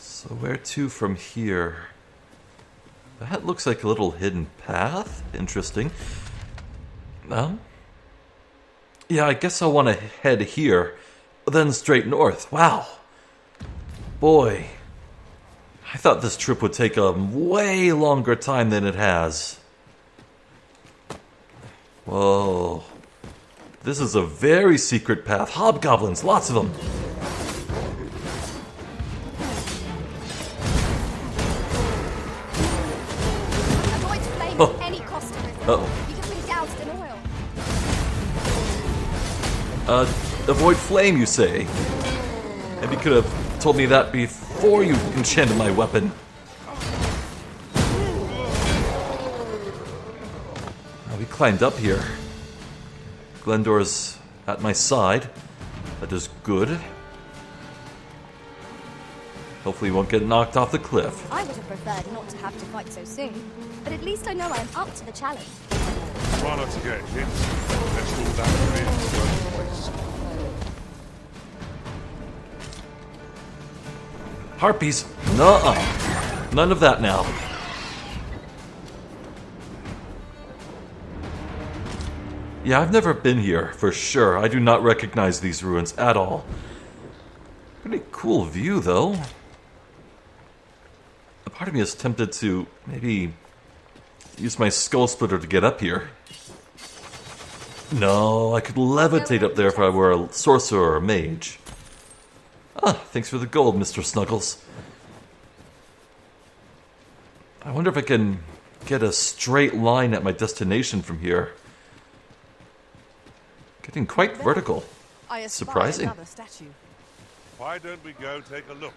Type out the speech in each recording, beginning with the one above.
So where to from here? That looks like a little hidden path. Interesting. Yeah, I guess I want to head here, then straight north. Wow. Boy. I thought this trip would take a way longer time than it has. Whoa. This is a very secret path. Hobgoblins, lots of them. Avoid flame at any cost. Uh-oh. You can be doused in oil. Avoid flame, you say? Maybe you could have told me that before you enchanted my weapon. We climbed up here. Glendor's at my side. That is good. Hopefully he won't get knocked off the cliff. I would have preferred not to have to fight so soon, but at least I know I am up to the challenge. Try not to get hit. Let's do that in the first place. Harpies? Nuh-uh. None of that now. Yeah, I've never been here, for sure. I do not recognize these ruins at all. Pretty cool view, though. A part of me is tempted to maybe use my skull splitter to get up here. No, I could levitate up there if I were a sorcerer or a mage. Ah, thanks for the gold, Mr. Snuggles. I wonder if I can get a straight line at my destination from here. Getting quite vertical. Surprising. Why don't we go take a look?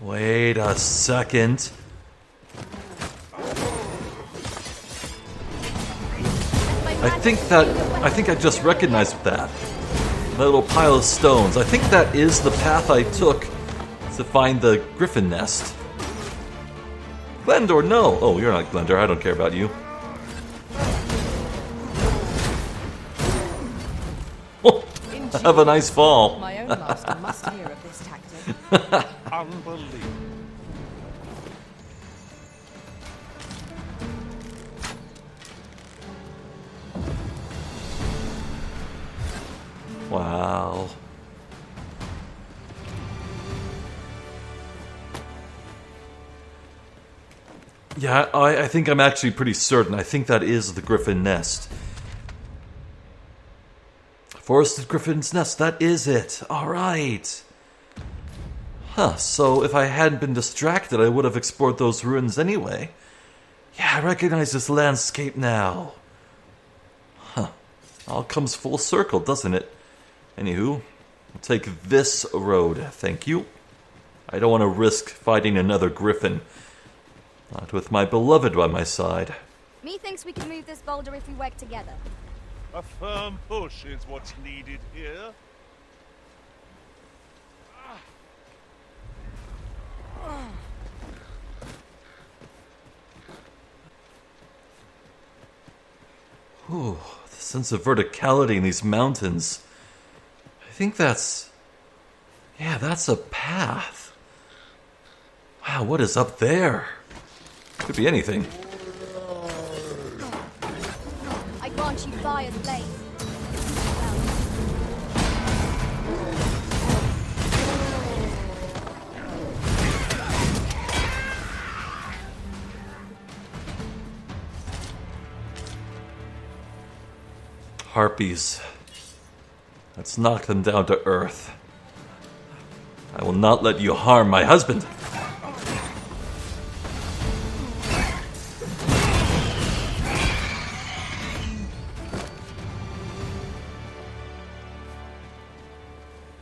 Wait a second. I think I just recognized that. That little pile of stones. I think that is the path I took to find the griffin nest. Glendor, no! Oh, you're not Glendor. I don't care about you. Have a nice fall. My own master must hear of this tactic. Unbelievable. Wow. Yeah, I think I'm actually pretty certain. I think that is the griffin nest. Forested Griffin's Nest, that is it. Alright. Huh, so if I hadn't been distracted, I would have explored those ruins anyway. Yeah, I recognize this landscape now. Huh. All comes full circle, doesn't it? Anywho, we'll take this road, thank you. I don't want to risk fighting another griffin. Not with my beloved by my side. Methinks we can move this boulder if we work together. A firm push is what's needed here. Ooh, the sense of verticality in these mountains. I think that's... yeah, that's a path. Wow, what is up there? Could be anything. I grant you fire's blaze. Harpies. Let's knock them down to earth. I will not let you harm my husband.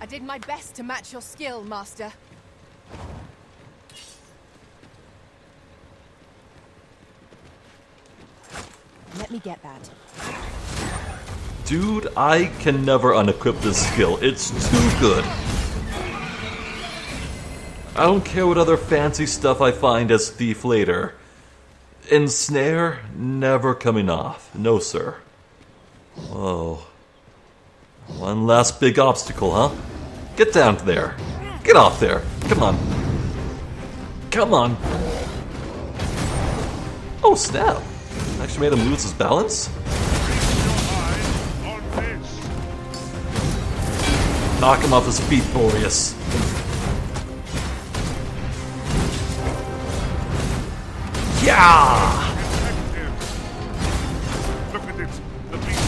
I did my best to match your skill, Master. Let me get that. Dude, I can never unequip this skill. It's too good. I don't care what other fancy stuff I find as thief later. Ensnare, never coming off. No, sir. Whoa. One last big obstacle, huh? Get down there. Get off there. Come on. Come on. Oh, snap. Actually made him lose his balance? Knock him off his feet, Boreas. Yeah! Look at it. The beast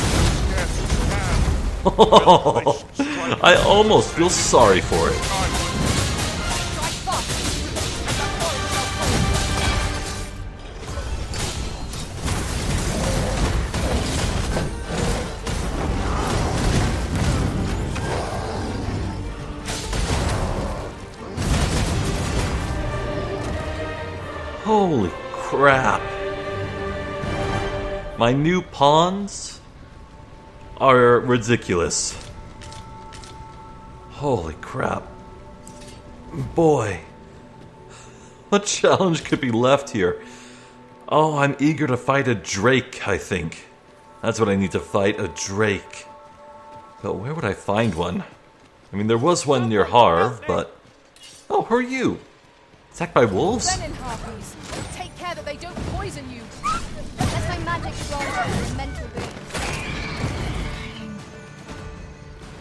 scarce stand. I almost feel sorry for it. Holy crap. My new pawns are ridiculous. Holy crap. Boy. What challenge could be left here? Oh, I'm eager to fight a drake, I think. That's what I need to fight, a drake. But where would I find one? I mean, there was one near Harv, but... Oh, who are you? Attacked by wolves? Venom harpies. Take care that they don't poison you. That's my magic rod and mental boon.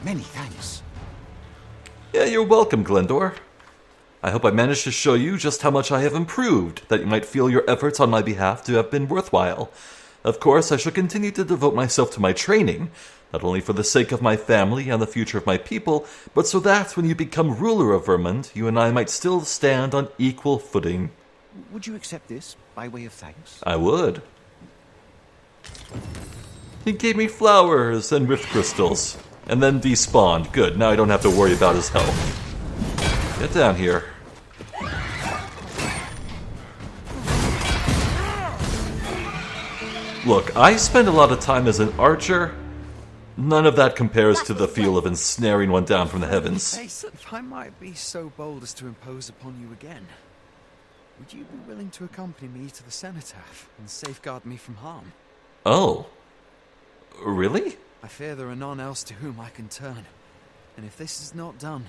Many thanks. Yeah, you're welcome, Glendor. I hope I managed to show you just how much I have improved, that you might feel your efforts on my behalf to have been worthwhile. Of course, I shall continue to devote myself to my training, not only for the sake of my family and the future of my people, but so that when you become ruler of Vermund, you and I might still stand on equal footing. Would you accept this by way of thanks? I would. He gave me flowers and rift crystals, and then despawned. Good, now I don't have to worry about his health. Get down here. Look, I spend a lot of time as an archer. None of that compares to the feel of ensnaring one down from the heavens. Jason, if I might be so bold as to impose upon you again, would you be willing to accompany me to the cenotaph and safeguard me from harm? Oh. Really? I fear there are none else to whom I can turn, and if this is not done,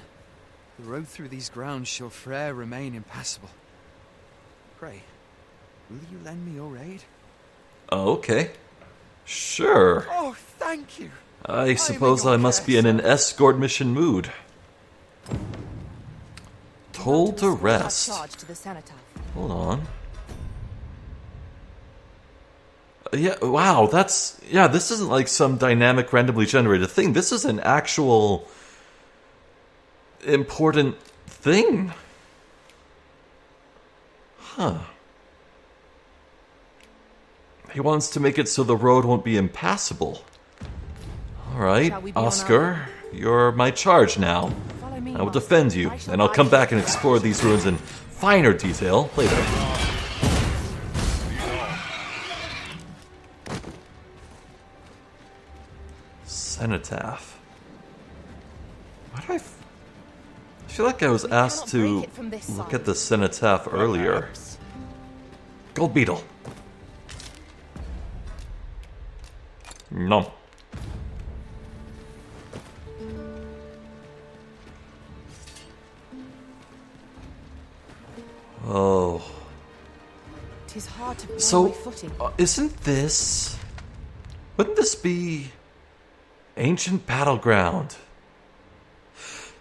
the road through these grounds shall forever remain impassable. Pray, will you lend me your aid? Oh, okay. Sure. Oh, thank you! I suppose I must be in an escort mission mood. Told to rest. Charge to the cenotaph. Hold on. Yeah, wow, that's... Yeah, this isn't like some dynamic, randomly generated thing. This is an actual... important thing. Huh. He wants to make it so the road won't be impassable. Alright, Shall we be on our Oscar, you're my charge now. Follow me, I will Master. defend you, I shall and I'll come guide back you. and explore these ruins in finer detail later. Cenotaph. Why did I feel like I was asked cannot to break it from this look side. at the cenotaph earlier. Gold beetle. No. Oh. Tis hard to find So, my footing. isn't this... Wouldn't this be... Ancient Battleground?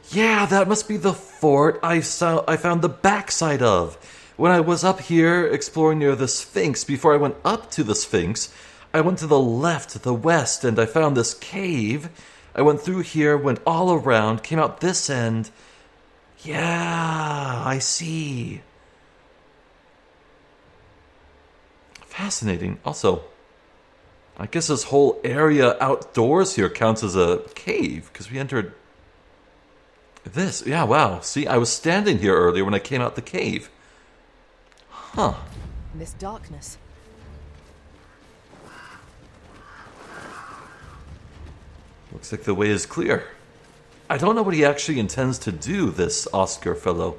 Yeah, that must be the fort I found the backside of. When I was up here exploring near the Sphinx, before I went up to the Sphinx, I went to the left, the west, and I found this cave. I went through here, went all around, came out this end. Yeah, I see. Fascinating. Also, I guess this whole area outdoors here counts as a cave, because we entered this. Yeah, wow. See, I was standing here earlier when I came out the cave. Huh. In this darkness. Looks like the way is clear. I don't know what he actually intends to do, this Oscar fellow.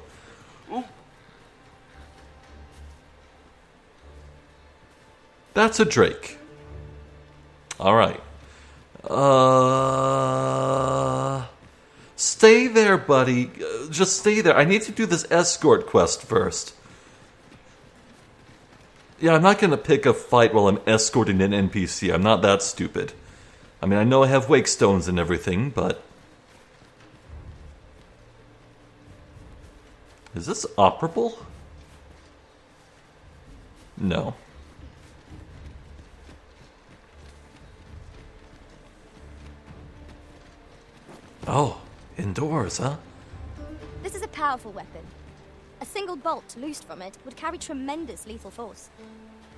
That's a drake. Alright. Stay there, buddy. just stay there. I need to do this escort quest first. Yeah, I'm not gonna pick a fight while I'm escorting an NPC. I'm not that stupid. I mean, I know I have wake stones and everything, but... Is this operable? No. Oh, indoors, huh? This is a powerful weapon. A single bolt loosed from it would carry tremendous lethal force.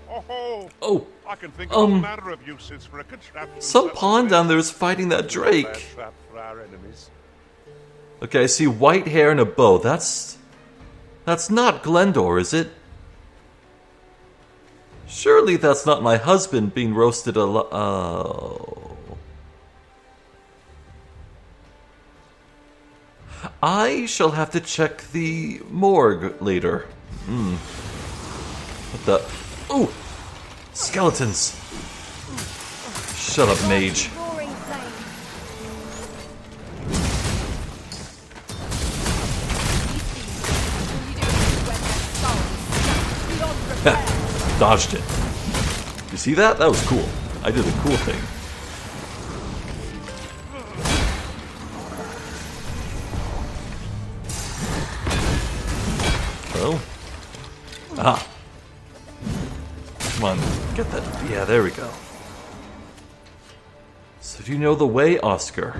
Oh, Oh, I can think of all manner of uses for a contraption. some pawn down there is fighting that Drake. Trap for our enemies. Okay, I see white hair and a bow. That's not Glendor, is it? Surely that's not my husband being roasted alive. Oh. I shall have to check the morgue later. What the... Oh! Skeletons! Shut up, mage. Roaring flame. Dodged it. You see that? That was cool. I did a cool thing. Hello? Ah. Come on, get that. Yeah, there we go. So do you know the way, Oscar?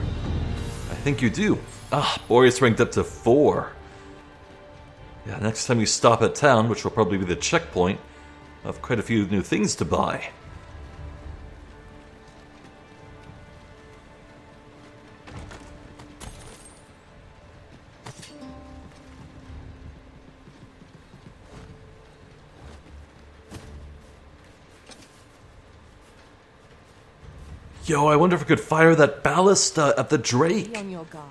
I think you do. Ah, Boreas ranked up to 4. Yeah, next time you stop at town, which will probably be the checkpoint, I have quite a few new things to buy. Yo, I wonder if we could fire that ballista at the Drake. Be on your guard.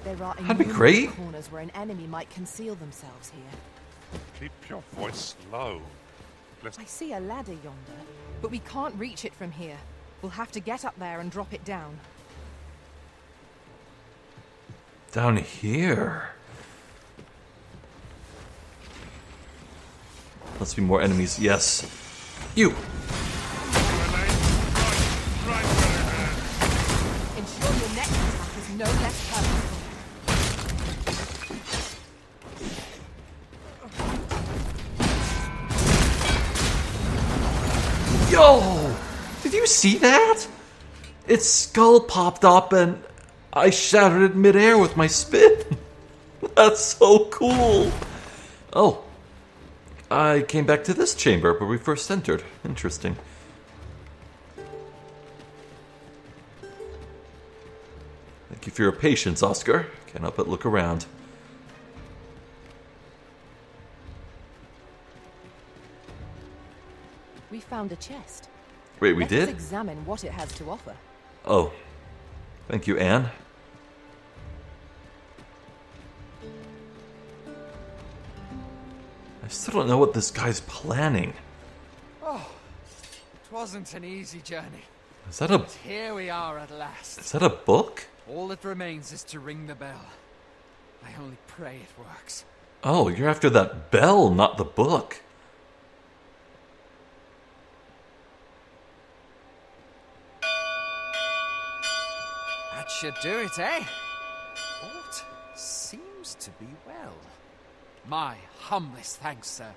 There are That'd be innumerable great. corners where an enemy might conceal themselves here. Keep your voice low. I see a ladder yonder, but we can't reach it from here. We'll have to get up there and drop it down. Down here. Must be more enemies. Yes. You. Ensure your next attack is no less purposeful. Yo! Did you see that? Its skull popped up and I shattered it midair with my spin. That's so cool. Oh. I came back to this chamber where we first entered. Interesting. Thank you for your patience, Oscar. Can't help but look around. We found a chest. Wait, we Let did? us examine what it has to offer. Oh. Thank you, Anne. I still don't know what this guy's planning. Oh, it wasn't an easy journey. Is that a... But here we are at last. Is that a book? All that remains is to ring the bell. I only pray it works. Oh, you're after that bell, not the book. That should do it, eh? Alt seems to be well. My humblest thanks, sir.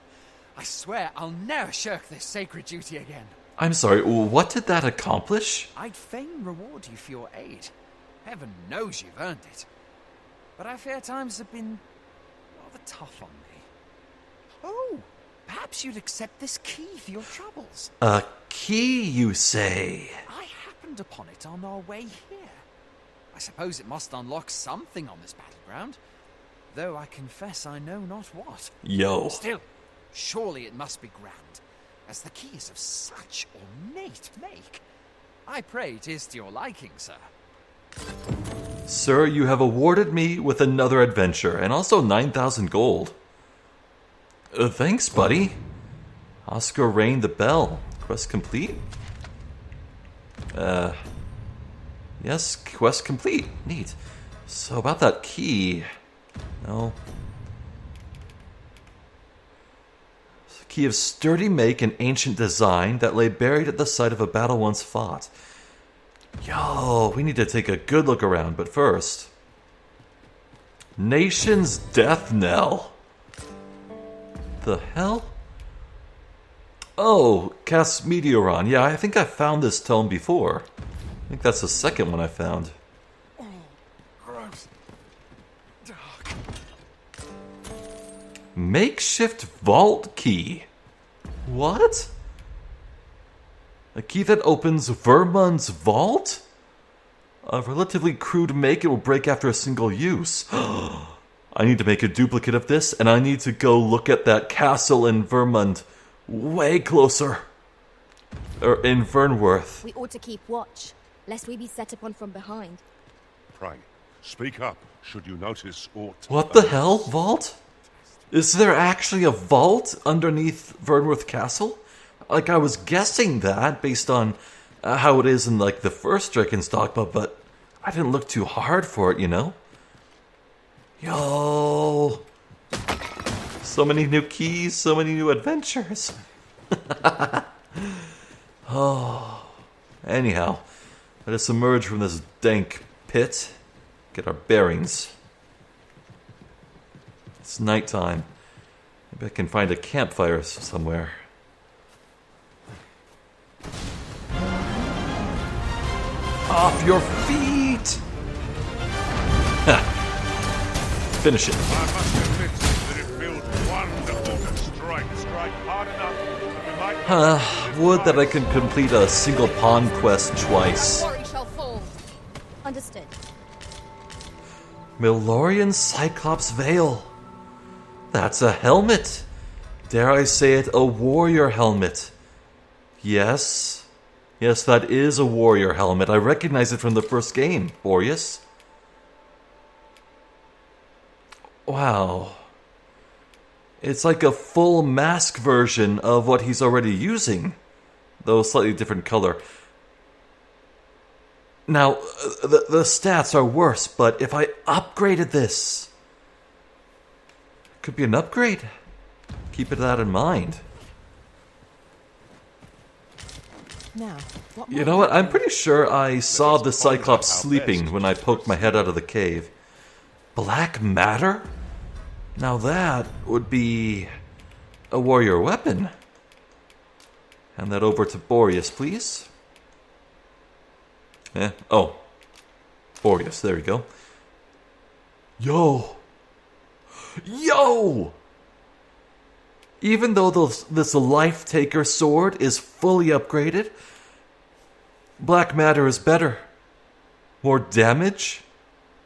I swear I'll never shirk this sacred duty again. I'm sorry, what did that accomplish? I'd fain reward you for your aid. Heaven knows you've earned it. But I fear times have been rather tough on me. Oh, perhaps you'd accept this key for your troubles. A key, you say? I happened upon it on our way here. I suppose it must unlock something on this battleground, though I confess I know not what. Yo. Still, surely it must be grand, as the key is of such ornate make. I pray it is to your liking, sir. Sir, you have awarded me with another adventure, and also 9,000 gold. Thanks, buddy. Oscar rang the bell. Quest complete? Yes, quest complete. Neat. So about that key... No. Key of sturdy make and ancient design that lay buried at the site of a battle once fought. Yo, we need to take a good look around, but first... Nation's Death Knell. The hell? Oh, Cas Meteoron. Yeah, I think I found this tome before. I think that's the second one I found. Oh, gross. Dark. Makeshift vault key. What? A key that opens Vermund's vault? A relatively crude make, it will break after a single use. I need to make a duplicate of this, and I need to go look at that castle in Vermund way closer. Or in Vernworth. We ought to keep watch, lest we be set upon from behind. Pray, speak up should you notice aught. What the hell? Vault? Is there actually a vault underneath Vernworth Castle? Like, I was guessing that based on how it is in, like, the first Draken's Dogma, but I didn't look too hard for it, you know? Yo! So many new keys, so many new adventures. Oh. Anyhow, let us emerge from this dank pit, get our bearings. It's nighttime. Maybe I can find a campfire somewhere. Off your feet! Ha! Finish it. I must admit that it feels wonderful to strike hard enough that we might Would that I could complete a single pawn quest twice. Quarry shall fall. Understood. Milorian Cyclops Veil. That's a helmet. Dare I say it, a warrior helmet. Yes. Yes, that is a warrior helmet. I recognize it from the first game, Boreas. Wow. It's like a full mask version of what he's already using, though slightly different color. Now, the stats are worse, but if I upgraded this, it could be an upgrade. Keep that in mind. Now, what You know what? I'm pretty sure I saw the Cyclops sleeping when I poked my head out of the cave. Black matter? Now that would be a warrior weapon. Hand that over to Boreas, please. Oh. Boreas, there we go. Yo! Yo! Even though this Life Taker sword is fully upgraded, Black Matter is better. More damage,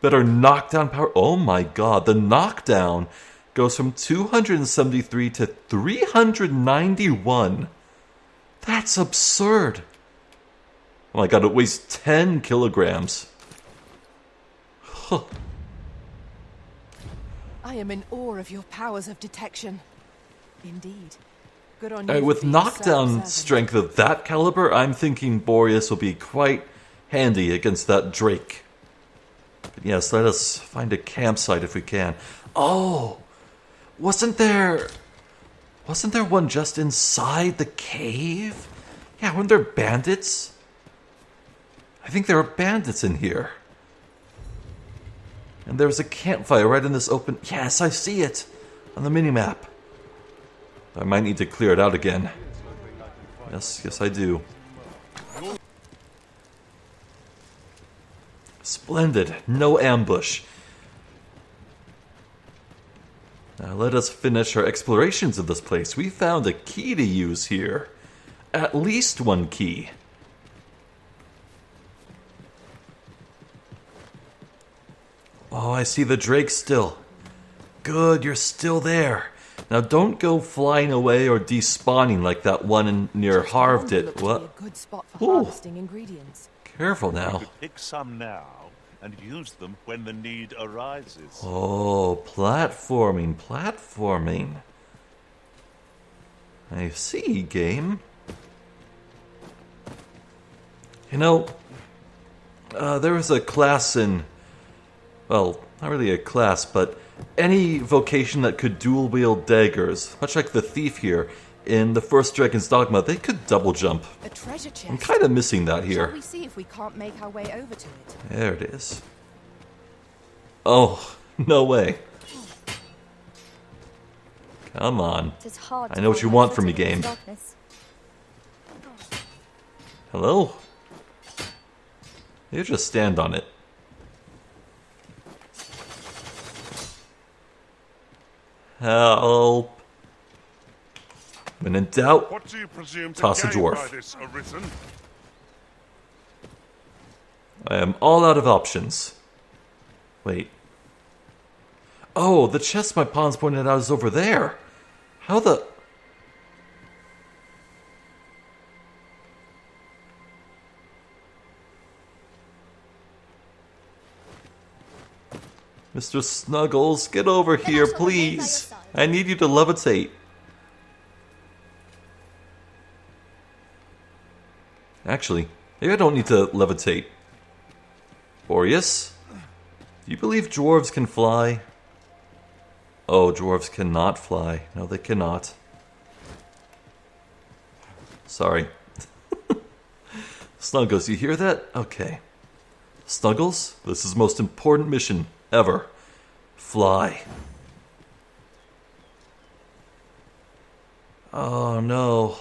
better knockdown power. Oh my god, the knockdown goes from 273 to 391. That's absurd. Oh my god, it weighs 10 kilograms. Huh. I am in awe of your powers of detection. Indeed. Good on you. With for being knockdown self-serving. strength of that caliber, I'm thinking Boreas will be quite handy against that Drake. But yes, let us find a campsite if we can. Oh! Wasn't there one just inside the cave? Yeah, weren't there bandits? I think there were bandits in here. And there was a campfire right in this open... Yes, I see it on the minimap. I might need to clear it out again. Yes, I do. Splendid. No ambush. Now let us finish our explorations of this place. We found a key to use here. At least one key. Oh, I see the Drake still. Good, you're still there. Now don't go flying away or despawning like that one near Harv did. Looks What? to be a good spot for Ooh. harvesting ingredients. Careful now. Pick some now and use them when the need arises. Oh, platforming. I see, game. You know, there was a class in... Well, not really a class, but any vocation that could dual wield daggers, much like the thief here in the first Dragon's Dogma, they could double jump. A treasure chest. I'm kind of missing that Shall here. we see if we can't make our way over to it? There it is. Oh, no way. Come on. It is hard I to know what find you my want from me, footing in game. this darkness. Hello? You just stand on it. Help. When in doubt, What do you presume to Toss a gain dwarf. by this, Arisen? I am all out of options. Wait. Oh, the chest my pawns pointed out is over there. How the... Mr. Snuggles, get over here, I shall remain by your please. side. I need you to levitate. Actually, maybe I don't need to levitate. Boreas? Do you believe dwarves can fly? Oh, dwarves cannot fly. No, they cannot. Sorry. Snuggles, you hear that? Okay. Snuggles, this is the most important mission ever. Fly. Oh no.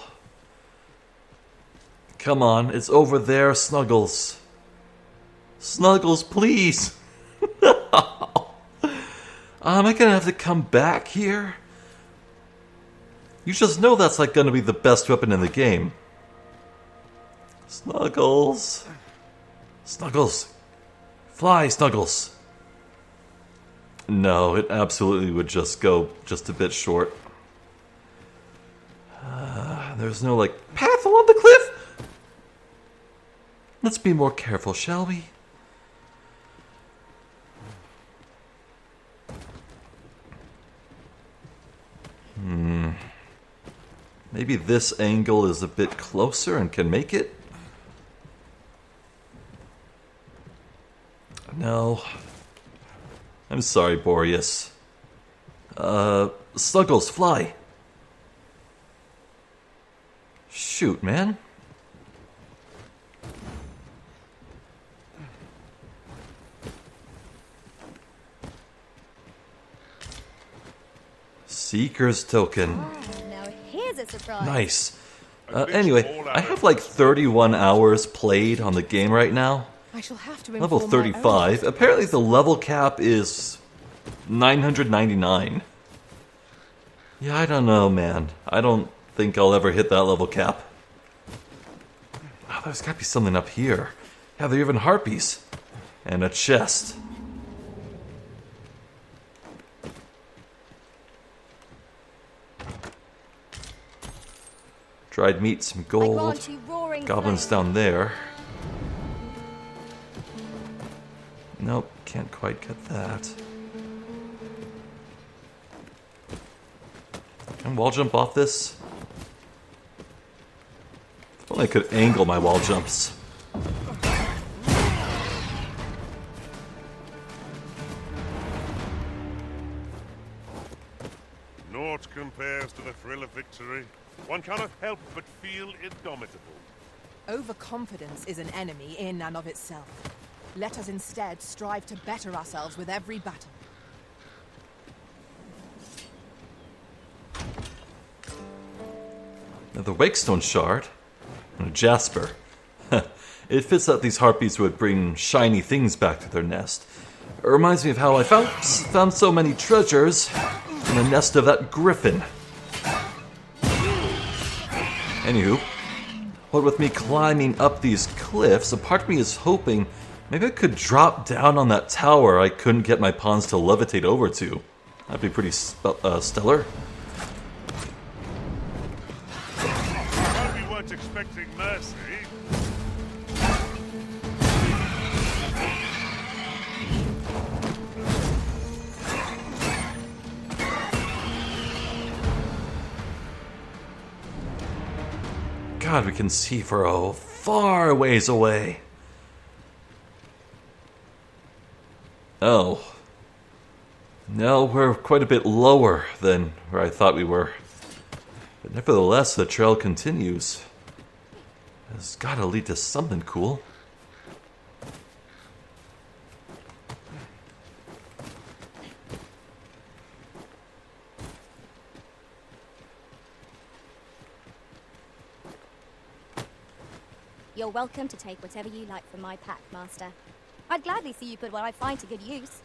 Come on, it's over there, Snuggles. Snuggles, please. Am I gonna have to come back here? You just know that's like gonna be the best weapon in the game. Snuggles. Snuggles. Fly, Snuggles. No, it absolutely would just go just a bit short. There's no, like, path along the cliff? Let's be more careful, shall we? Maybe this angle is a bit closer and can make it? No. I'm sorry, Boreas. Snuggles, fly. Shoot, man. Seeker's token. Now here's a surprise. Nice. At least Anyway, all I out have of like 31 hours played on the game right now. I shall have to Level inform my 35. owners. Apparently the level cap is 999. Yeah, I don't know, man. I don't think I'll ever hit that level cap. Oh, there's gotta be something up here. Yeah, there are even harpies. And a chest. Dried meat, some I gold. grant you roaring Goblins flame. down there. Nope, can't quite get that. Can wall jump off this? If only I could angle my wall jumps. Naught compares to the thrill of victory. One cannot help but feel indomitable. Overconfidence is an enemy in and of itself. Let us instead strive to better ourselves with every battle. Another Wakestone shard. And a Jasper. It fits that these harpies would bring shiny things back to their nest. It reminds me of how I found so many treasures in the nest of that griffin. Anywho, what with me climbing up these cliffs, a part of me is hoping maybe I could drop down on that tower I couldn't get my pawns to levitate over to. That'd be pretty stellar. Well, we weren't expecting mercy. God, we can see for a far ways away. Oh. No, we're quite a bit lower than where I thought we were. But nevertheless, the trail continues. It's gotta lead to something cool. You're welcome to take whatever you like from my pack, Master. I'd gladly see you put what I find to good use.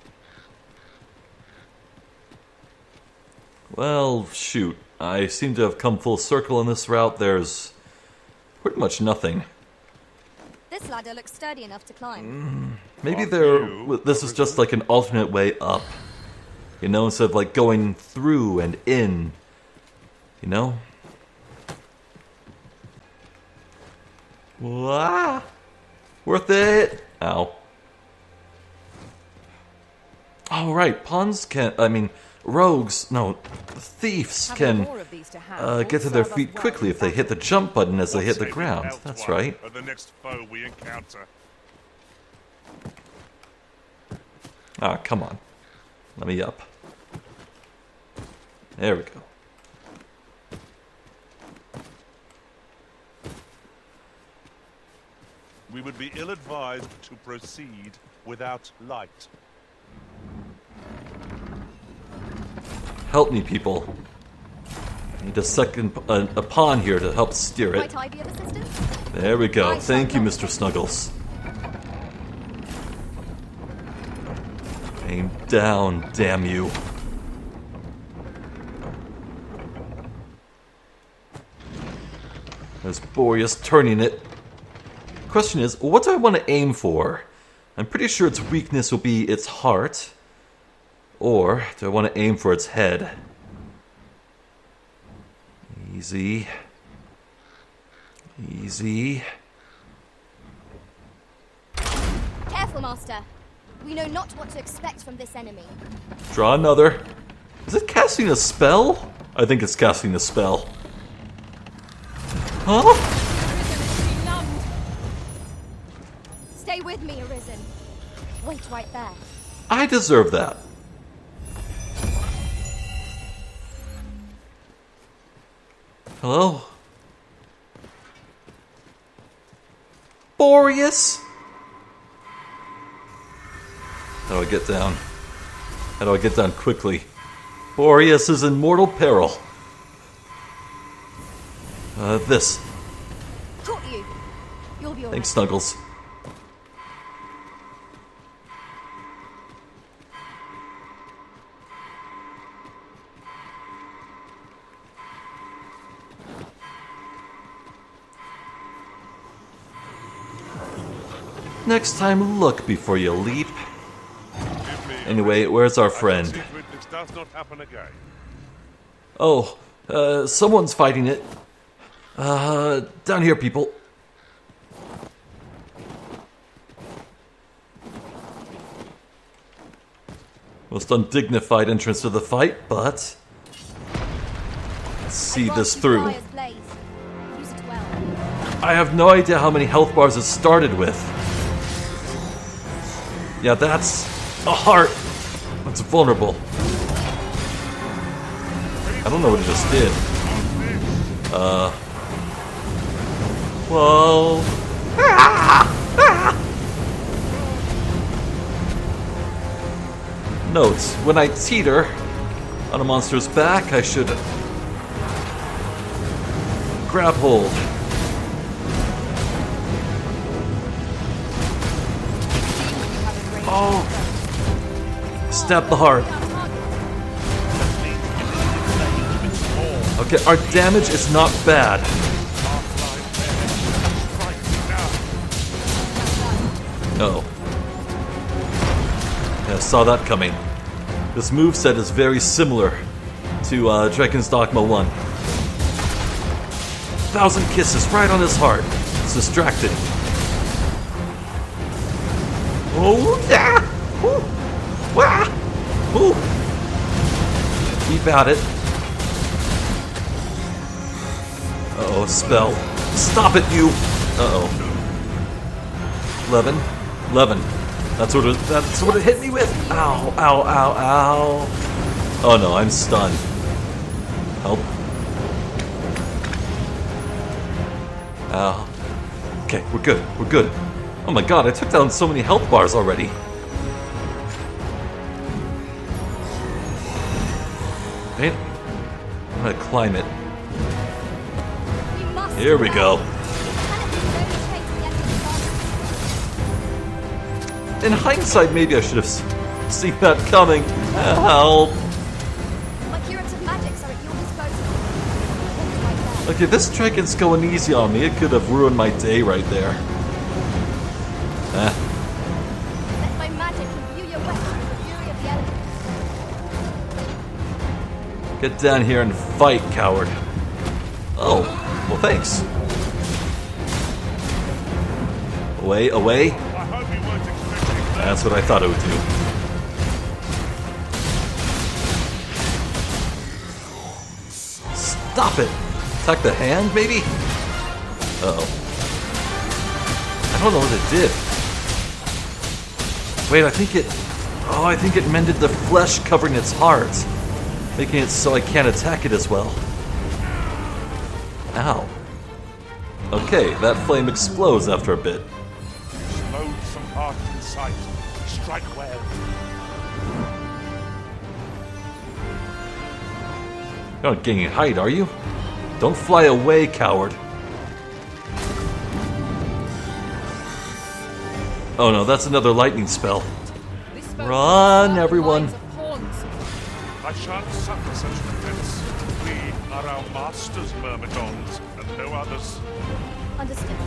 Well, shoot. I seem to have come full circle on this route. There's pretty much nothing. This ladder looks sturdy enough to climb. Maybe Fuck this is just like an alternate way up. You know, instead of like going through and in. You know? Wah! Worth it! Ow. Oh, right. Thieves Having can more of these to hand get to will their serve us feet well quickly in if they hit the battle. jump button as they hit the Save ground. health That's one right. for the next foe we encounter. Ah, come on. Let me up. There we go. We would be ill-advised to proceed without light. Help me, people. I need a pawn here to help steer it. Might I be of assistance? There we go. I shall Thank you, not Mr. take Snuggles. Aim down, damn you. There's Boreas turning it. Question is, what do I want to aim for? I'm pretty sure its weakness will be its heart. Or do I want to aim for its head? Easy. Easy. Careful, Master. We know not what to expect from this enemy. Draw another. Is it casting a spell? I think it's casting a spell. Huh? Stay with me, Arisen. Wait right there. I deserve that. Hello? Boreas? How do I get down? How do I get down quickly? Boreas is in mortal peril. This. Caught you. You'll be alright. Thanks, Snuggles. Next time, look before you leap. Give me Anyway, where's our I friend? see to it this does not happen again. Oh, someone's fighting it. Down here, people. Most undignified entrance to the fight, but let's see this through. Use it well. I have no idea how many health bars it started with. Yeah, that's a heart. That's vulnerable. I don't know what it just did. Whoa. Notes, when I teeter on a monster's back, I should grab hold. Oh! Stab the heart. Okay, our damage is not bad. No. Yeah, I saw that coming. This moveset is very similar to Dragon's Dogma 1. 1,000 kisses right on his heart. It's distracting. Oh yeah! Ooh. Wah! Ooh. Keep at it. Uh-oh, spell. Stop it, you! Uh-oh. 11. That's what it hit me with. Ow, ow, ow, ow. Oh no, I'm stunned. Help. Ow. Okay, we're good. We're good. Oh my god, I took down so many health bars already. Wait. I'm gonna climb it. Here we go. In hindsight, maybe I should have seen that coming. Help. My curative magics are at your disposal. Okay, this dragon's going easy on me. It could have ruined my day right there. Let my magic imbue your weapon with the fury of the elements. Get down here and fight, coward. Oh, well thanks. Away, away. I hope you weren't expecting that. That's what I thought it would do. Stop it! Attack the hand, maybe? Uh-oh. I don't know what it did. Wait, I think it mended the flesh covering its heart, making it so I can't attack it as well. Ow. Okay, that flame explodes after a bit. Loathsome heart in sight. Strike well. You're not gaining height, are you? Don't fly away, coward. Oh no, that's another lightning spell. Run, everyone. I shan't suffer such defense. We are our masters' myrmidons, and no others. Understood.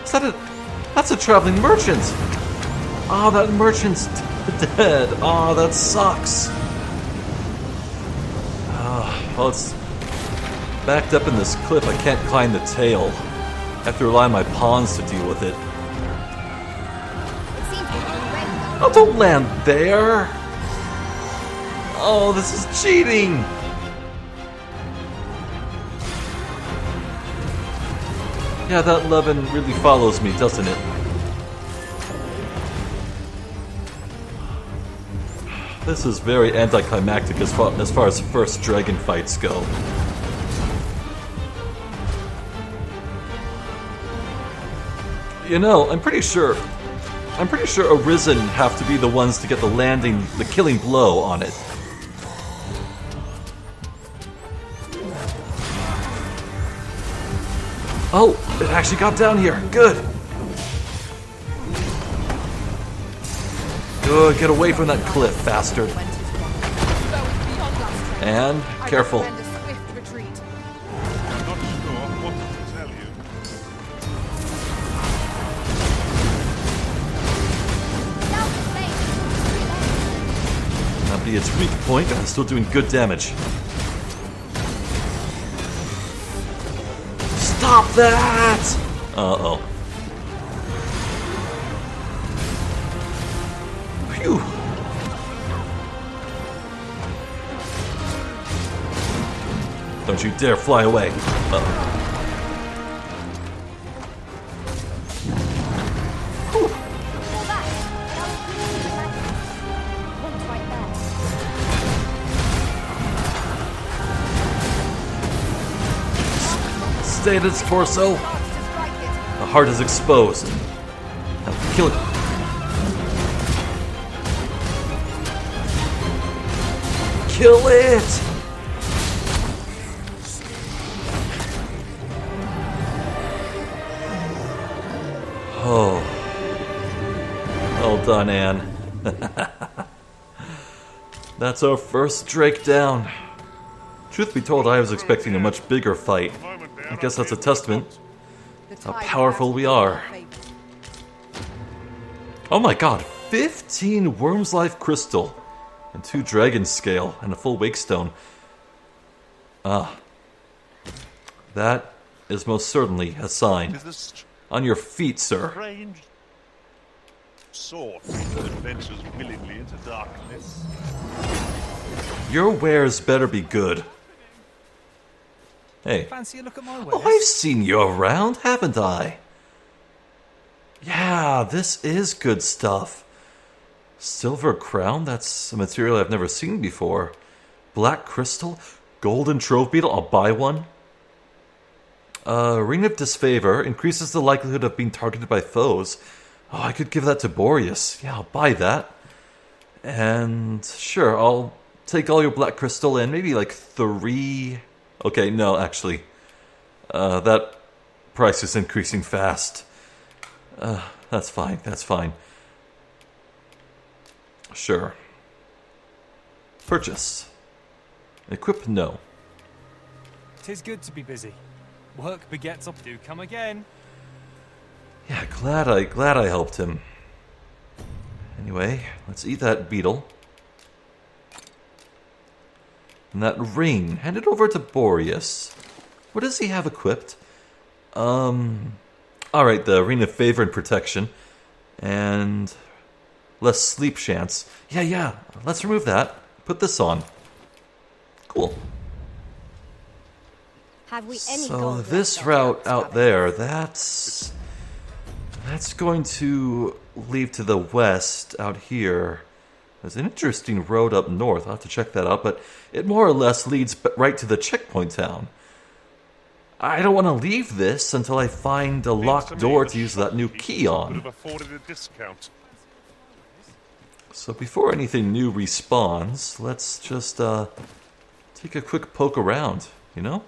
Is that that's a traveling merchant. Oh, that merchant's dead. Oh, that sucks. Well, it's backed up in this cliff. I can't climb the tail. I have to rely on my pawns to deal with it. It seems we're on the way. Oh, don't land there! Oh, this is cheating! Yeah, that Levin really follows me, doesn't it? This is very anticlimactic as far as first dragon fights go. You know, I'm pretty sure Arisen have to be the ones to get the killing blow on it. Oh, it actually got down here. Good. Good, get away from that cliff, bastard. And careful. I'm not sure what to tell you. That'd be its weak point, and I'm still doing good damage. Stop that! Uh-oh. Phew. Don't you dare fly away. Uh-oh. Fall back, and I'll clear the magic. One's right there. Stay at its torso. The heart is exposed. Now kill it. Kill it! Oh. Well done, Anne. That's our first Drake down. Truth be told, I was expecting a much bigger fight. I guess that's a testament how powerful we are. Oh my god, 15 Worm's Life Crystal, and 2 Dragon Scale, and a full Wake Stone. That is most certainly a sign. Is this On your feet, sir. strange sort that adventures willingly into darkness? Your wares better be good. Hey. Fancy a look at my wares? Oh, I've seen you around, haven't I? Yeah, this is good stuff. Silver crown? That's a material I've never seen before. Black crystal? Golden trove beetle? I'll buy one. Ring of disfavor increases the likelihood of being targeted by foes. Oh, I could give that to Boreas. Yeah, I'll buy that. And sure, I'll take all your black crystal and maybe like 3... Okay, no, actually. That price is increasing fast. That's fine, that's fine. Sure. Purchase. Equip, no. 'Tis good to be busy. Work begets up. Do come again. Yeah, glad I helped him. Anyway, let's eat that beetle. And that ring, hand it over to Boreas. What does he have equipped? Alright, the ring of favor and protection. And less sleep chance. Yeah, let's remove that. Put this on. Cool. Have we any So gold this left route on out there, that's going to lead to the west out here. There's an interesting road up north. I'll have to check that out, but it more or less leads right to the checkpoint town. I don't want to leave this until I find a locked door to use that new key Would on. have afforded a discount. So before anything new respawns, let's just take a quick poke around, you know?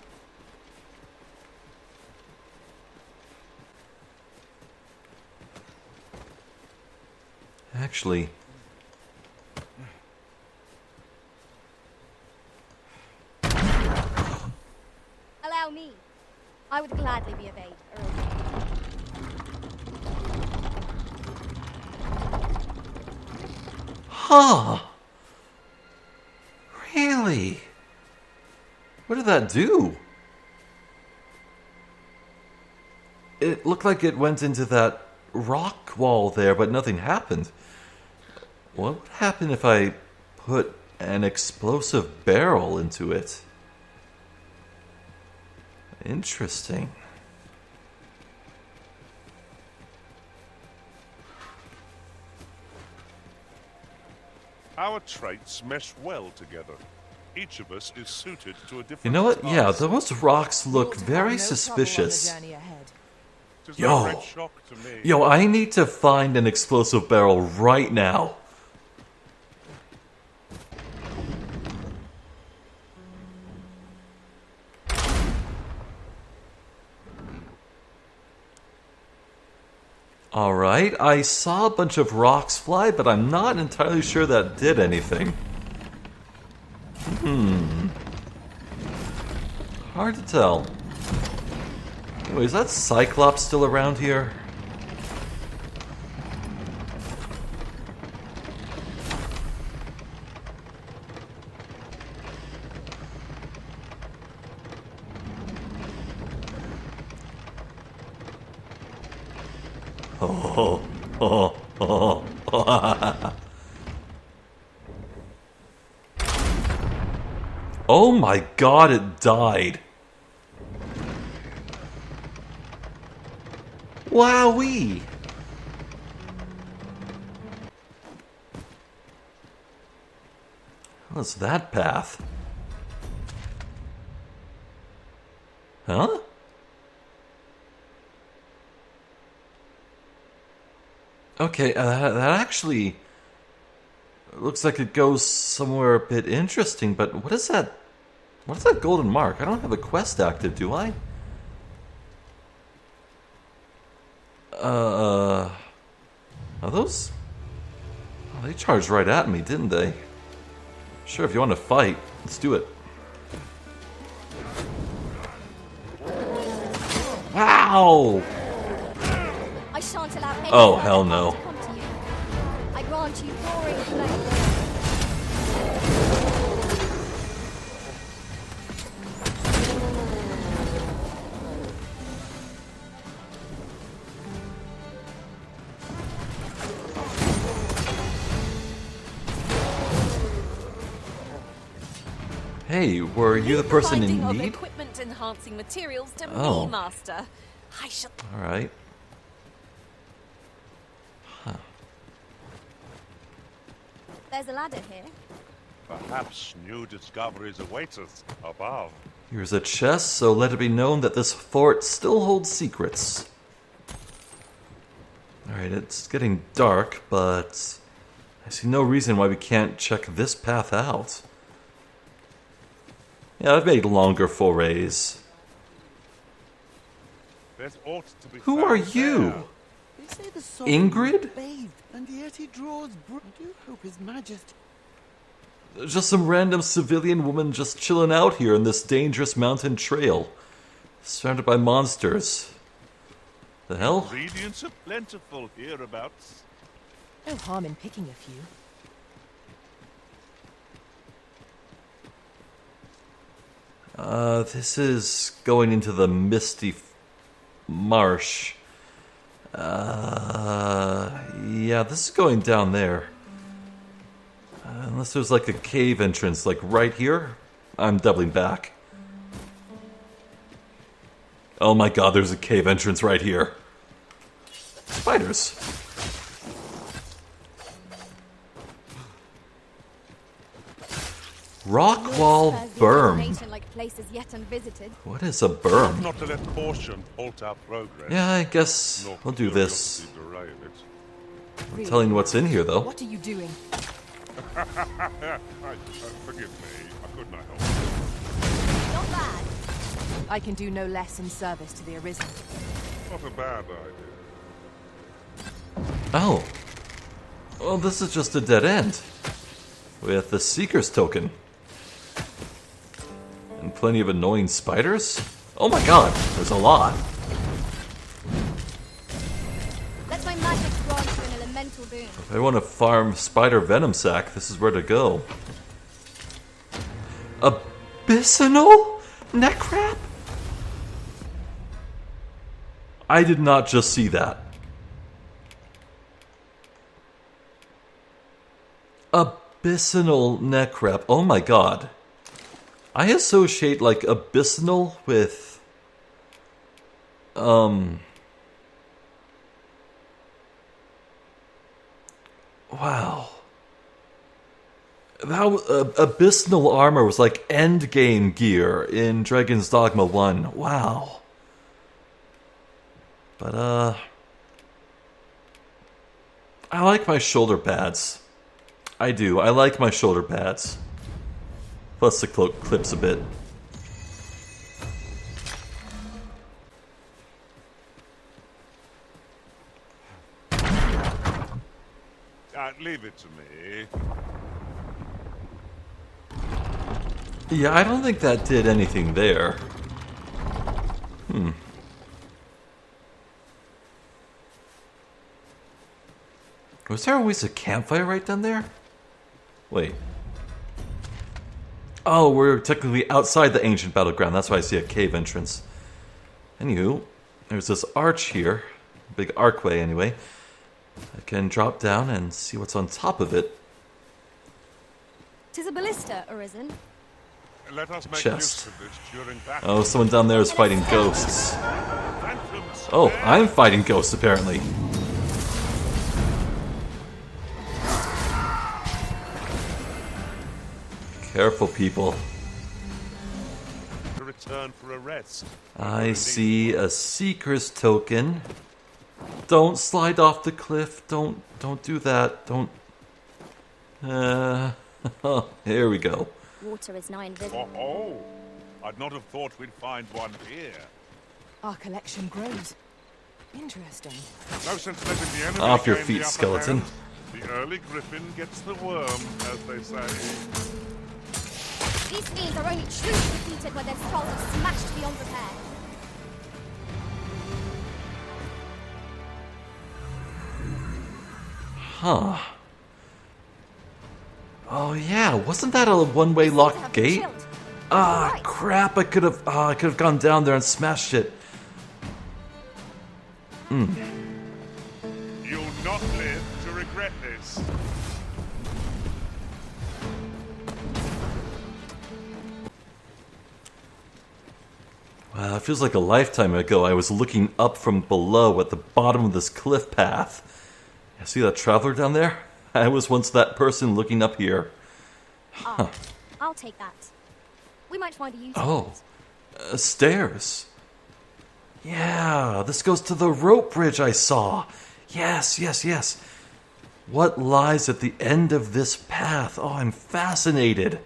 Actually, Allow me. I would gladly be obeyed, Earl. huh? Really? What did that do? It looked like it went into that rock wall there, but nothing happened. What would happen if I put an explosive barrel into it? Interesting. Our traits mesh well together. Each of us is suited to a different You know what? Yeah, task. those rocks look You'll have very no trouble on the suspicious. journey ahead. 'Tis Yo. no great shock to me. Yo, I need to find an explosive barrel right now. Alright, I saw a bunch of rocks fly, but I'm not entirely sure that did anything. Hard to tell. Anyway, is that Cyclops still around here? Oh my god, it died. Wowee! What's that path? Huh? Okay, that actually looks like it goes somewhere a bit interesting, but what is that? What is that golden mark? I don't have a quest active, do I? Are those? Oh, they charged right at me, didn't they? Sure, if you want to fight, let's do it. Wow! I shan't allow any Oh, further hell harm no. to come to you. I grant you roaring flame. Hey, were you the person in Of need? equipment enhancing materials to Oh. me, Master. I shall. Alright. There's a ladder here. Perhaps new discoveries await us above. Here's a chest, so let it be known that this fort still holds secrets. Alright, it's getting dark, but I see no reason why we can't check this path out. Yeah, I've made longer forays. There ought to be Who are found you? there. They say the Ingrid? bathed, and yet he draws blood. I do hope His Majesty. Just some random civilian woman just chilling out here in this dangerous mountain trail. Surrounded by monsters. The hell? Ingredients are plentiful hereabouts. No harm in picking a few. This is going into the misty marsh. Yeah, this is going down there. Unless there's like a cave entrance, like right here, I'm doubling back. Oh my god, there's a cave entrance right here. Spiders. Rock wall berm. Like places yet unvisited. What is a berm? Not to let caution halt our progress. Yeah, I guess nor we'll do this. curiosity derail it. I'm telling you what's in here, though. What are you doing? Forgive me, I could not help. Not bad. I can do no less in service to the Arisen. Not a bad idea. Oh. Well, this is just a dead end. With the Seeker's token. And plenty of annoying spiders? Oh my god, there's a lot. Let my magic grant you an elemental boon. If I want to farm spider venom sac, this is where to go. Abyssinal necrap? I did not just see that. Abyssinal necrap. Oh my god. I associate like abyssinal with wow. That abyssinal armor was like endgame gear in Dragon's Dogma 1. Wow. But I like my shoulder pads. I do. I like my shoulder pads. Plus the cloak clips a bit. Leave it to me. Yeah, I don't think that did anything there. Was there always a campfire right down there? Wait. Oh, we're technically outside the ancient battleground. That's why I see a cave entrance. Anywho, there's this arch here. Big archway, anyway. I can drop down and see what's on top of it. 'Tis a ballista, Arisen. Let us make Chest. use of this during battle. Oh, someone down there is fighting ghosts. Phantoms Oh, there. I'm fighting ghosts, apparently. Careful, people. To return for a rest. I see a Seeker's token. Don't slide off the cliff. Don't do that. Don't. Here we go. Water is now invisible. Oh, I'd not have thought we'd find one here. Our collection grows. Interesting. No sense letting the enemy Off your gain feet, the upper skeleton. hand. The early griffin gets the worm, as they say. These fiends are only truly defeated when their skulls are smashed beyond repair. Huh. Oh yeah, wasn't that a one-way locked gate? Ah, crap! I could have gone down there and smashed it. You'll not live to regret this. Wow, it feels like a lifetime ago. I was looking up from below at the bottom of this cliff path. I see that traveler down there? I was once that person looking up here. Ah, I'll take that. We might find a use for Oh, it. stairs. Yeah, this goes to the rope bridge I saw. Yes, yes, yes. What lies at the end of this path? Oh, I'm fascinated.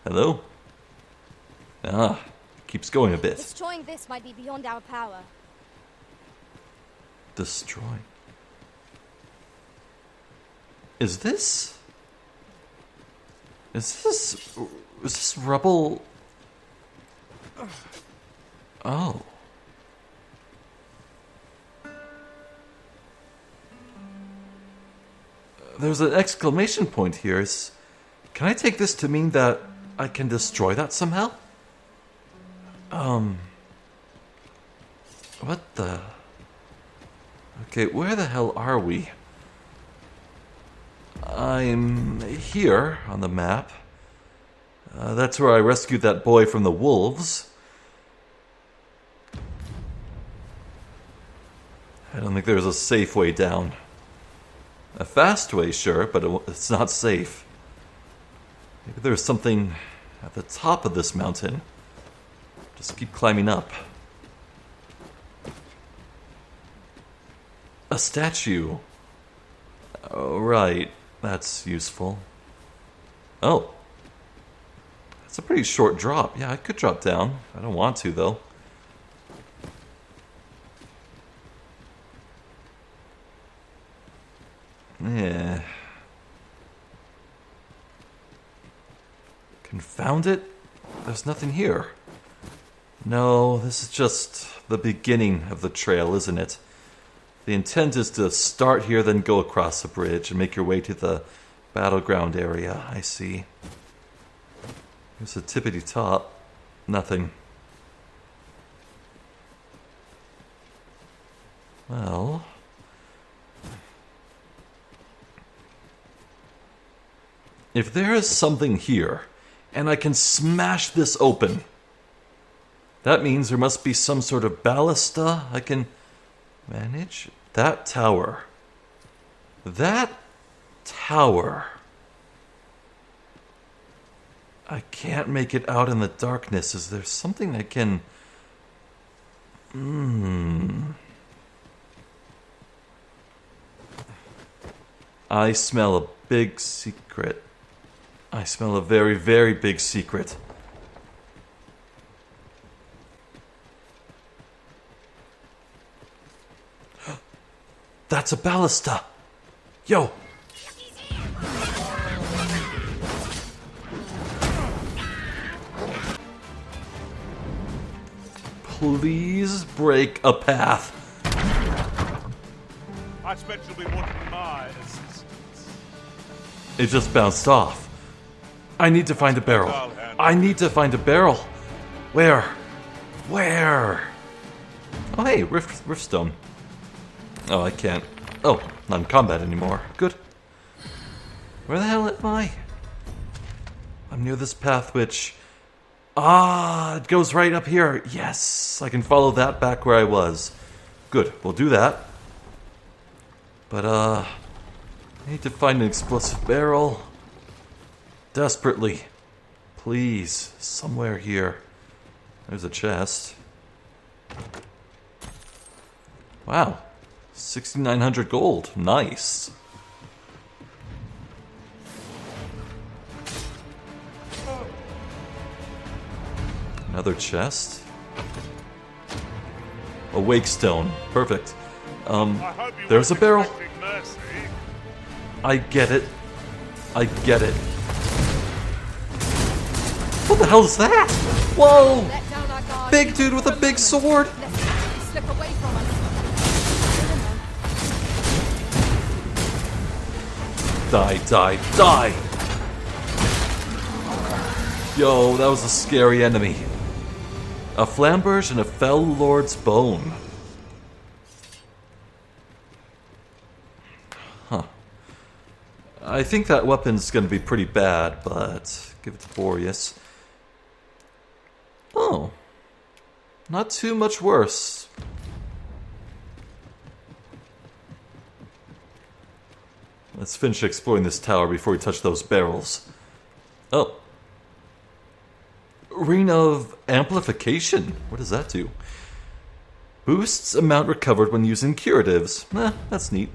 Hello? Ah, keeps going a bit. Destroying this might be beyond our power. Destroy. Is this rubble? Oh. There's an exclamation point here. Can I take this to mean that I can destroy that somehow? What the? Okay, where the hell are we? I'm here on the map. That's where I rescued that boy from the wolves. I don't think there's a safe way down. A fast way, sure, but it's not safe. Maybe there's something at the top of this mountain. Just keep climbing up. A statue. Oh, right. That's useful. Oh. That's a pretty short drop. Yeah, I could drop down. I don't want to, though. Yeah. Confound it. There's nothing here. No, this is just the beginning of the trail, isn't it? The intent is to start here, then go across the bridge and make your way to the battleground area. I see. There's a tippity top. Nothing. Well... if there is something here, and I can smash this open, that means there must be some sort of ballista I can manage. That tower. That tower. I can't make it out in the darkness. Is there something I can... I smell a big secret. I smell a very, very big secret. That's a ballista. Yo. Please break a path. I expect you'll be wanting my assistance. It just bounced off. I need to find a barrel. I need to find a barrel. Where? Where? Oh, hey, Riftstone. Oh, I can't. Oh, not in combat anymore. Good. Where the hell am I? I'm near this path which... ah, it goes right up here. Yes, I can follow that back where I was. Good, we'll do that. But, I need to find an explosive barrel. Desperately. Please, somewhere here. There's a chest. Wow. 6,900 gold. Nice. Another chest. A wake stone. Perfect. There's a barrel. I get it. I get it. What the hell is that? Whoa! Big dude with a big sword! Slip away from us. Die, die, die! Yo, that was a scary enemy. A flamberge and a fell lord's bone. Huh. I think that weapon's gonna be pretty bad, but give it to Boreas. Oh. Not too much worse. Let's finish exploring this tower before we touch those barrels. Oh. Ring of Amplification. What does that do? Boosts amount recovered when using curatives. That's neat.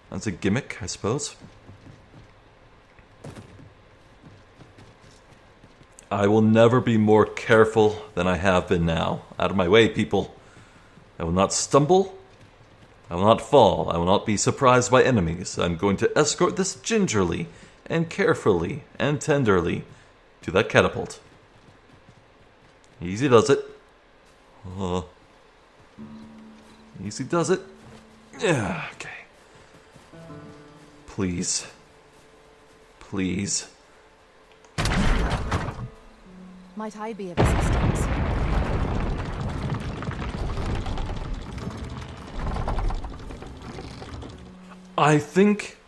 That's a gimmick, I suppose. I will never be more careful than I have been now. Out of my way, people. I will not stumble. I will not fall. I will not be surprised by enemies. I'm going to escort this gingerly and carefully and tenderly to that catapult. Easy does it. Easy does it. Yeah, okay. Please. Please. Might I be of assistance? I think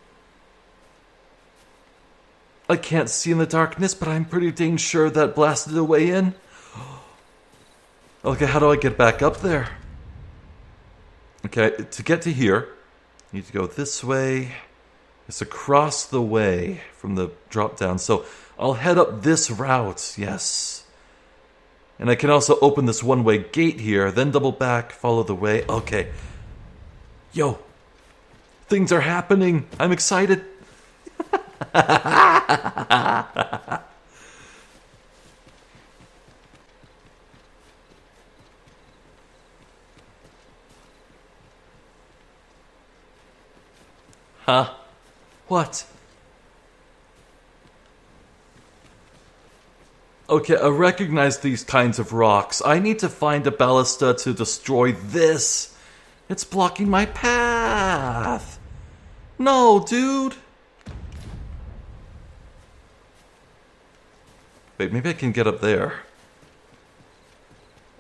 I can't see in the darkness, but I'm pretty dang sure that blasted a way in. Okay, how do I get back up there? Okay, to get to here, I need to go this way. It's across the way from the drop down, so I'll head up this route, yes. And I can also open this one-way gate here, then double back, follow the way. Okay. Yo. Things are happening. I'm excited. Huh? What? Okay, I recognize these kinds of rocks. I need to find a ballista to destroy this. It's blocking my path. No, dude. Wait, maybe I can get up there.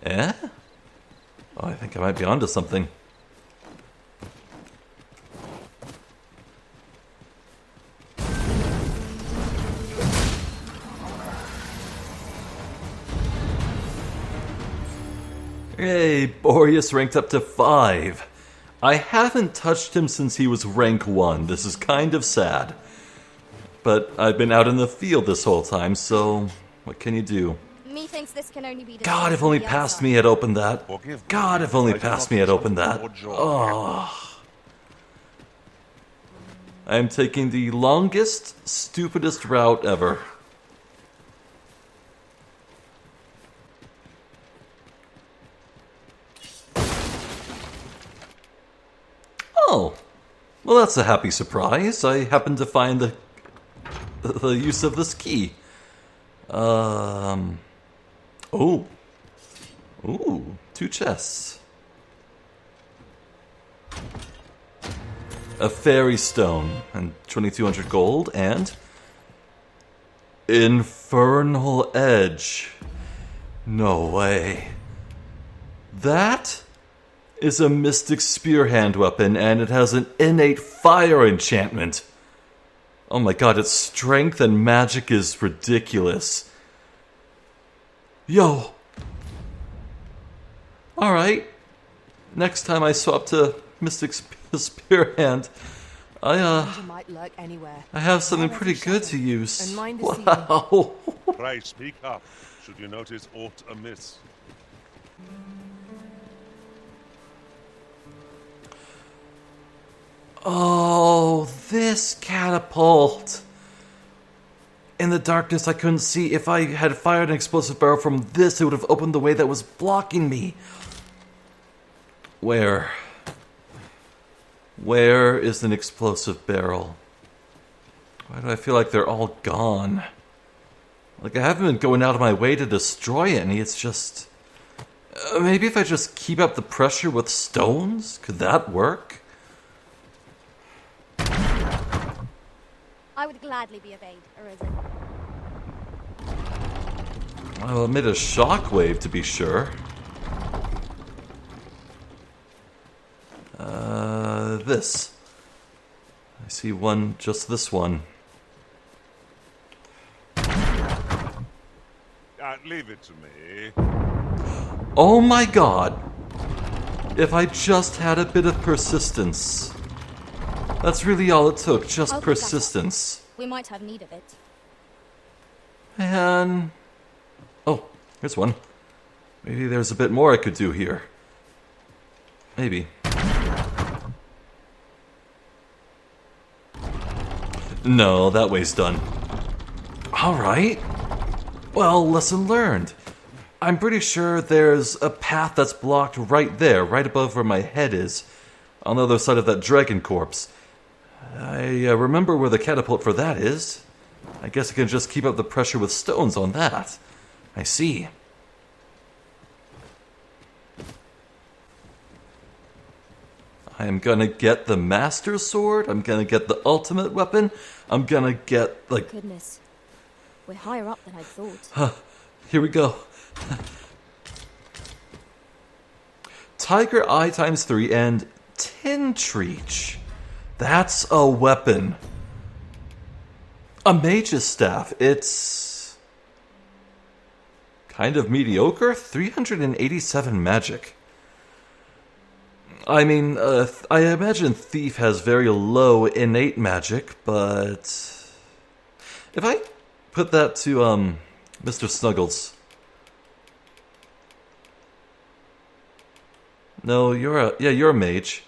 Eh? Oh, I think I might be onto something. Hey, Boreas ranked up to 5. I haven't touched him since he was rank 1. This is kind of sad. But I've been out in the field this whole time, so what can you do? Methinks this can only be God, if only past me had opened that. God, if only past me had opened that. Oh. I am taking the longest, stupidest route ever. Oh, well that's a happy surprise. I happened to find the use of this key. Oh. Ooh, 2 chests. A fairy stone, and 2200 gold, and infernal edge. No way. That is a mystic spear hand weapon, and it has an innate fire enchantment. Oh my god, its strength and magic is ridiculous. Yo. Alright. Next time I swap to mystic spear hand, I have something pretty good to use. Wow. Pray speak up, should you notice aught amiss. Oh, this catapult. In the darkness, I couldn't see. If I had fired an explosive barrel from this, it would have opened the way that was blocking me. Where? Where is an explosive barrel? Why do I feel like they're all gone? Like, I haven't been going out of my way to destroy any. It's just... maybe if I just keep up the pressure with stones? Could that work? I would gladly be obeyed, Arisen. Well, it made a shockwave, to be sure. This. I see one, just this one. Leave it to me. Oh my god! If I just had a bit of persistence. That's really all it took, just I'll pick that up. persistence. We might have need of it. And... oh, here's one. Maybe there's a bit more I could do here. Maybe. No, that way's done. Alright. Well, lesson learned. I'm pretty sure there's a path that's blocked right there, right above where my head is, on the other side of that dragon corpse. I remember where the catapult for that is. I guess I can just keep up the pressure with stones on that. I see. I am gonna get the Master Sword, I'm gonna get the ultimate weapon, I'm gonna get, like... Goodness. We're higher up than I thought. Here we go. Tiger Eye ×3 and Tin Treach. That's a weapon. A mage's staff. It's kind of mediocre. 387 magic. I mean, I imagine Thief has very low innate magic, but if I put that to Mr. Snuggles. No, you're a mage.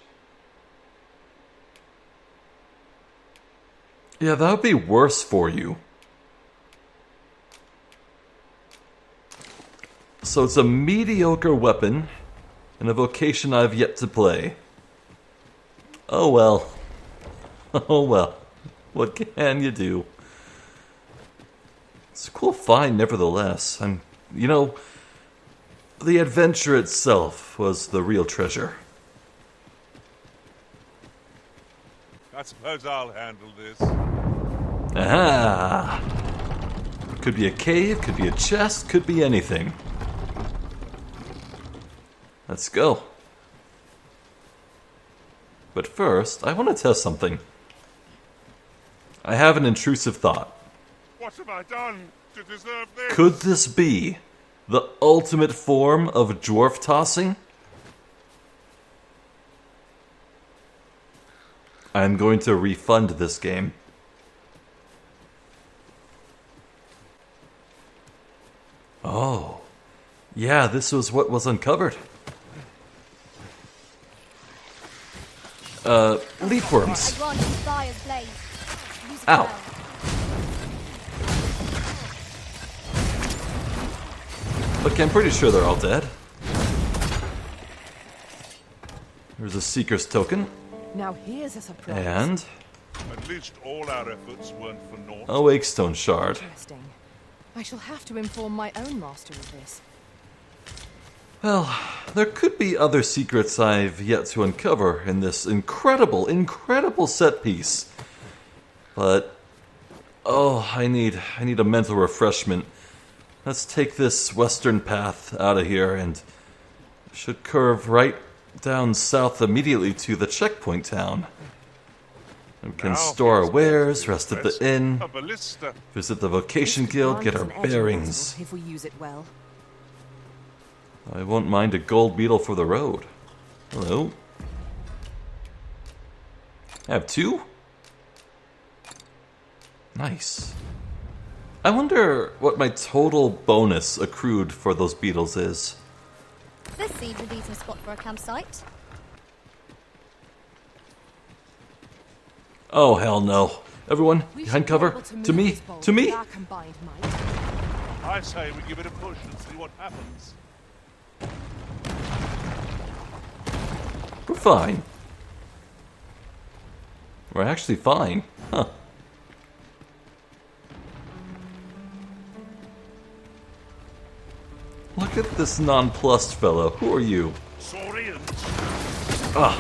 Yeah, that would be worse for you. So it's a mediocre weapon and a vocation I've yet to play. Oh well. Oh well. What can you do? It's a cool find nevertheless. The adventure itself was the real treasure. I suppose I'll handle this. Aha! Could be a cave, could be a chest, could be anything. Let's go. But first, I want to test something. I have an intrusive thought. What have I done to deserve this? Could this be the ultimate form of dwarf tossing? I'm going to refund this game. Oh. Yeah, this was what was uncovered. Leaf worms. I grant you fire's blaze. Use it Ow. well. Okay, I'm pretty sure they're all dead. There's a Seeker's token. Now here's a surprise. And At least all our efforts weren't for naught. a Wakestone shard. Interesting. I shall have to inform my own master of this. Well, there could be other secrets I've yet to uncover in this incredible, incredible set piece. But, oh, I need a mental refreshment. Let's take this western path out of here and should curve right down south immediately to the checkpoint town. We can Now store our here's wares, what rest at it's the inn, a ballista. visit the vocation This could guild, get grant our us an edge bearings. battle if we use it well. I won't mind a gold beetle for the road. Hello? I have 2? Nice. I wonder what my total bonus accrued for those beetles is. This seems a decent spot for a campsite. Oh, hell no. Everyone, We behind should be cover. able To move me, this bowl to me. with our combined might. I say we give it a push and see what happens. We're fine. We're actually fine. Huh. Look at this nonplussed fellow. Who are you? Saurians. Ah.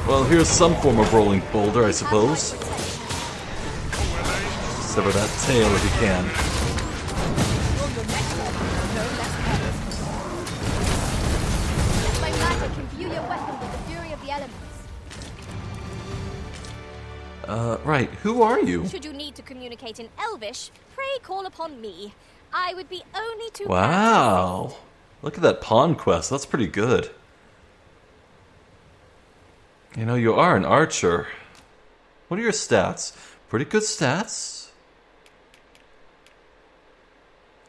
Well, here's some form of rolling boulder, I suppose. Sever that tail if you can. My magic can view your weapon with the fury of the elements. Right. Who are you? Should you need to communicate in Elvish, pray call upon me. I would be only too Wow. Look at that pawn quest. That's pretty good. You know, you are an archer. What are your stats? Pretty good stats.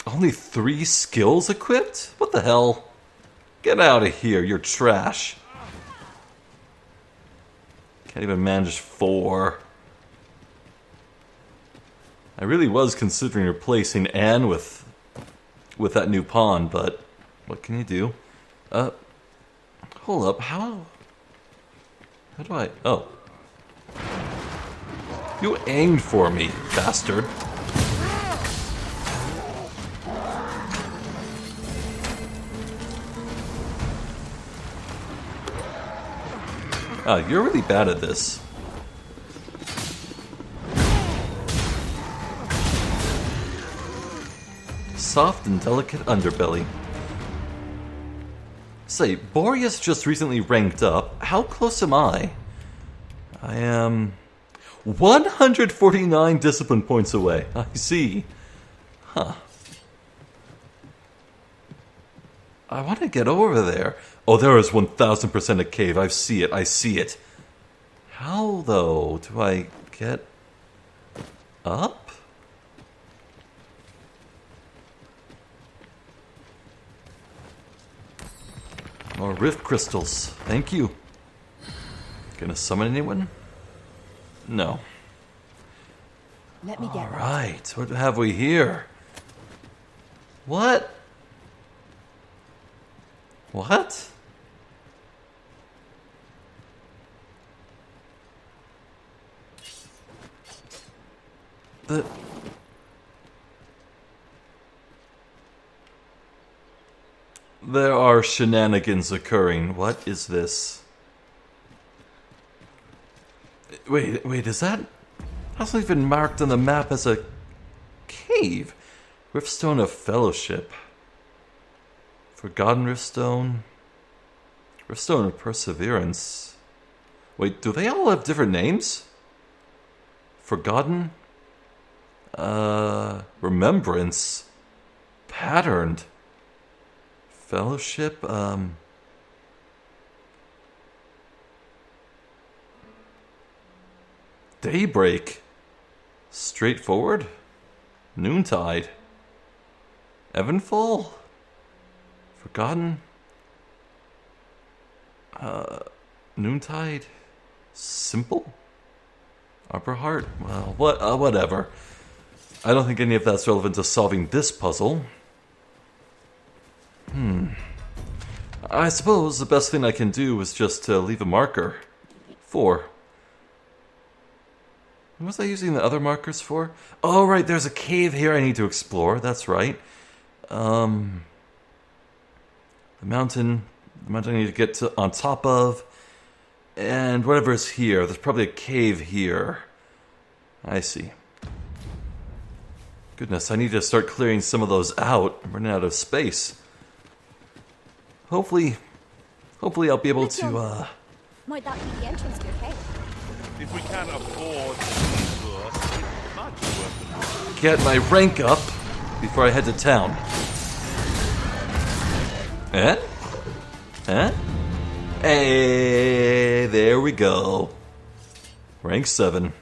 Only 3 skills equipped? What the hell? Get out of here, you're trash. Can't even manage 4. I really was considering replacing Anne with that new pawn, but what can you do? Hold up, how do I... Oh. You aimed for me, bastard. You're really bad at this. Soft and delicate underbelly. Say, Boreas just recently ranked up. How close am I? I am 149 discipline points away. I see. Huh. I want to get over there. Oh, there is 1000% a cave. I see it. How, though, do I get up? More rift crystals. Thank you. Gonna summon anyone? No. Let me get Alright, what have we here? What? What? There are shenanigans occurring. What is this? Wait, is that... That's not even marked on the map as a cave. Riftstone of Fellowship. Forgotten Riftstone. Riftstone of Perseverance. Wait, do they all have different names? Forgotten? Remembrance. Patterned. Fellowship, Daybreak. Straightforward. Noontide. Evanfall. Forgotten. Noontide. Simple. Upper Heart. Well, whatever. I don't think any of that's relevant to solving this puzzle. I suppose the best thing I can do is just leave a marker. 4. What was I using the other markers for? Oh, right, there's a cave here I need to explore. That's right. The mountain I need to get to on top of. And whatever is here. There's probably a cave here. I see. Goodness, I need to start clearing some of those out. I'm running out of space. Hopefully I'll be able to, Might that be the entrance to your cave? If we can afford to, it might be worth it. get my rank up before I head to town. Hey, there we go. Rank 7.